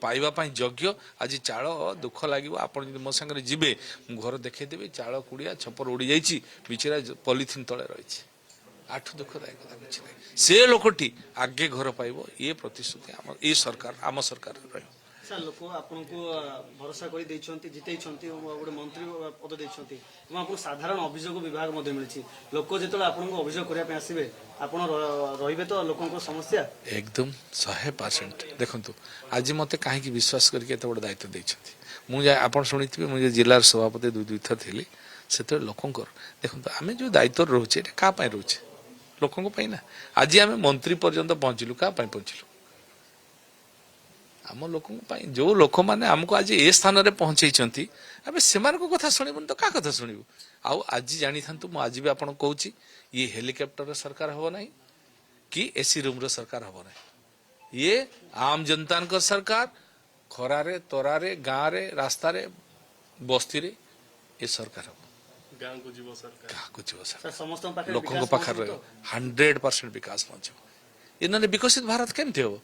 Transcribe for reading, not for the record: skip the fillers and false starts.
पाइबा योग्य आज चाल दुख लगे आप मो सागर जी घर देखदेवी चाल कुड़िया छपर उड़ी जाइए बिचरा पॉलिथिन तले रही आठ दुखदायक कथा किसी ना से लोकटी आगे घर पाइब ये प्रतिश्रुति ये सरकार आम सरकार रही सर लोक आपन को भरोसा कर जिते गोटे मंत्री पद देते साधारण अभियोग विभाग मिली लोक जो आपको अभियोग करने आसवे आप रे तो लोक समस्या एकदम 100% देखु आज मत कहीं विश्वास करके बड़ा दायित्व देते मुझे आप शुणी मुझे जिलार सभापति दुई थर थी से लोकंर देखो आम जो दायित्व रोचे क्या रोचे लोकों ना आज आम मंत्री पर्यंत पहुँचलु क्या पहुँचलु आम लोक जो लोक मैंने आमको आज ए स्थान में पहुंचे आम से कथा शुणु तो क्या कथा शुणु आज जानी था आज भी आपको कहूँ ये हेलिकॉप्टर सरकार हम ना कि एसी रूम रो सरकार हम ना ये आम जनता सरकार खरारे तरारे गाँव रे रास्ता रे बस्ती रे ये सरकार हम गाँव को जीव सरकार लोक 100% विकास पहुंचे इन्होंने विकसित भारत केमती हम